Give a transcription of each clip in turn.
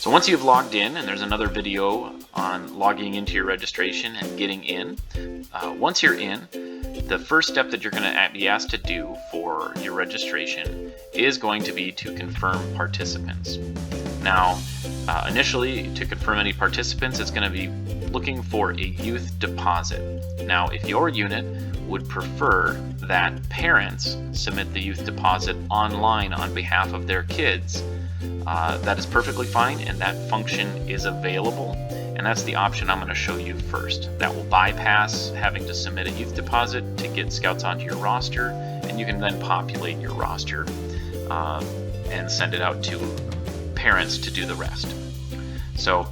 So once you've logged in, and there's another video on logging into your registration and getting in, once you're in, the first step that you're going to be asked to do for your registration is going to be to confirm participants. Now, initially, to confirm any participants, it's going to be looking for a youth deposit. Now, if your unit would prefer that parents submit the youth deposit online on behalf of their kids, that is perfectly fine, and that function is available, and that's the option I'm going to show you first. That will bypass having to submit a youth deposit to get scouts onto your roster, and you can then populate your roster and send it out to parents to do the rest. So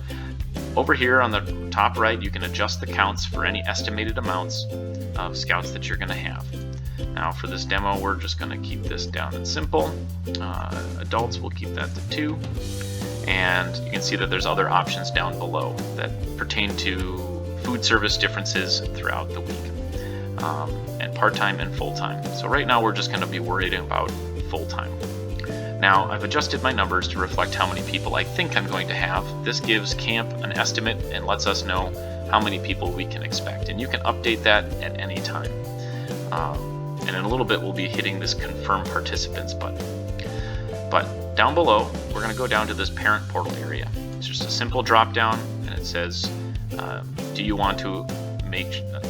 over here on the top right, you can adjust the counts for any estimated amounts of scouts that you're going to have. Now for this demo, we're just going to keep this down and simple. Adults, we'll keep that to 2. And you can see that there's other options down below that pertain to food service differences throughout the week, and part-time and full-time. So right now we're just going to be worried about full-time. Now I've adjusted my numbers to reflect how many people I think I'm going to have. This gives camp an estimate and lets us know how many people we can expect. And you can update that at any time. And in a little bit we'll be hitting this confirm participants button. But down below, we're going to go down to this parent portal area. It's just a simple drop down, and it says, do you want to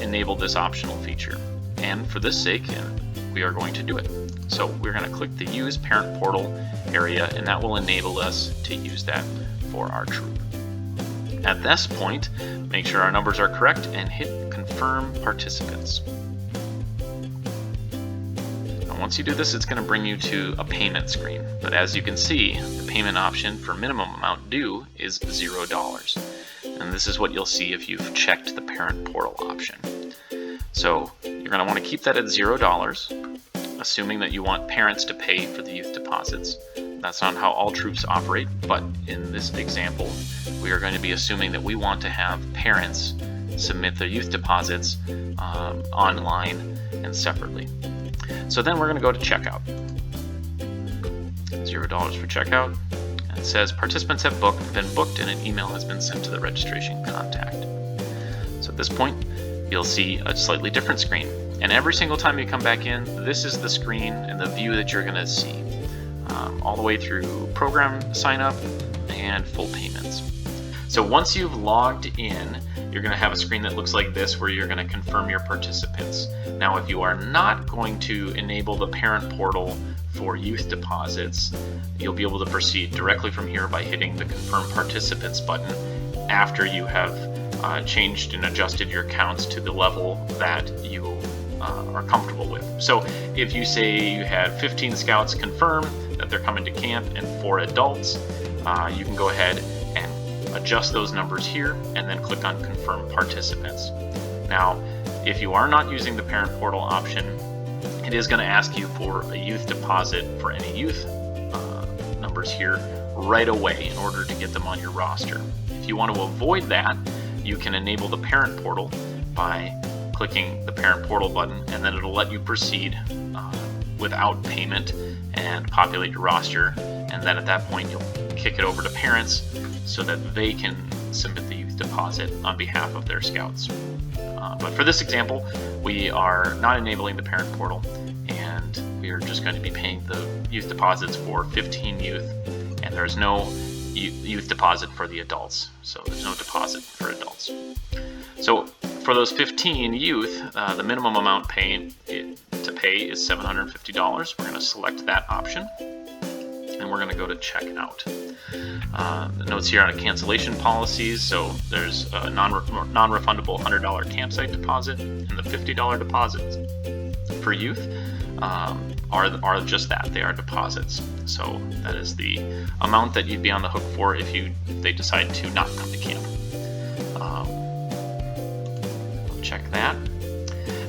enable this optional feature? And for this sake, we are going to do it. So we're going to click the use parent portal area, and that will enable us to use that for our troop. At this point, make sure our numbers are correct and hit confirm participants. Once you do this, it's going to bring you to a payment screen. But as you can see, the payment option for minimum amount due is $0. And this is what you'll see if you've checked the parent portal option. So you're going to want to keep that at $0, assuming that you want parents to pay for the youth deposits. That's not how all troops operate, but in this example, we are going to be assuming that we want to have parents submit their youth deposits online and separately. So then we're going to go to checkout. $0 for checkout. And it says participants have been booked and an email has been sent to the registration contact. So at this point, you'll see a slightly different screen. And every single time you come back in, this is the screen and the view that you're going to see. All the way through program sign up and full payments. So once you've logged in, you're going to have a screen that looks like this where you're going to confirm your participants. Now if you are not going to enable the parent portal for youth deposits, you'll be able to proceed directly from here by hitting the confirm participants button after you have changed and adjusted your counts to the level that you are comfortable with. So if you say you had 15 scouts confirm that they're coming to camp and 4 adults, you can go ahead and adjust those numbers here and then click on confirm participants. Now if you are not using the parent portal option, it is going to ask you for a youth deposit for any youth numbers here right away in order to get them on your roster. If you want to avoid that, you can enable the parent portal by clicking the parent portal button, and then it'll let you proceed without payment and populate your roster, and then at that point you'll kick it over to parents so that they can submit the youth deposit on behalf of their scouts. But for this example, we are not enabling the parent portal, and we are just going to be paying the youth deposits for 15 youth, and there's no youth deposit for the adults, so there's no deposit for adults. So for those 15 youth, the minimum amount to pay is $750. We're going to select that option, and we're going to go to checkout. The notes here on cancellation policies. So there's a non-refundable $100 campsite deposit, and the $50 deposits for youth are just that. They are deposits. So that is the amount that you'd be on the hook for if they decide to not come to camp. Check that.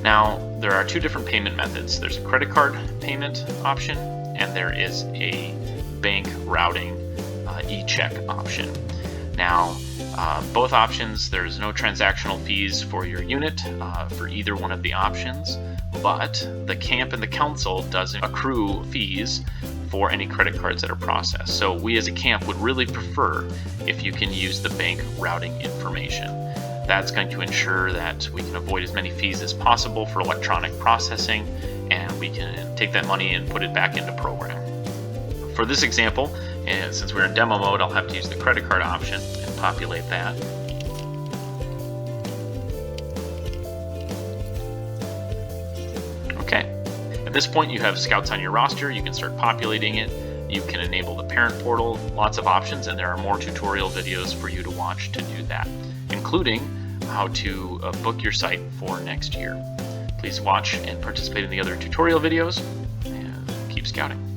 Now there are 2 different payment methods. There's a credit card payment option, and there is a bank routing e-check option. Now both options, there's no transactional fees for your unit for either one of the options, but the camp and the council does accrue fees for any credit cards that are processed. So we as a camp would really prefer if you can use the bank routing information. That's going to ensure that we can avoid as many fees as possible for electronic processing, and we can take that money and put it back into program. For this example, and since we're in demo mode, I'll have to use the credit card option and populate that. Okay, at this point you have Scouts on your roster. You can start populating it. You can enable the parent portal, lots of options, and there are more tutorial videos for you to watch to do that, including how to book your site for next year. Please watch and participate in the other tutorial videos, and keep scouting.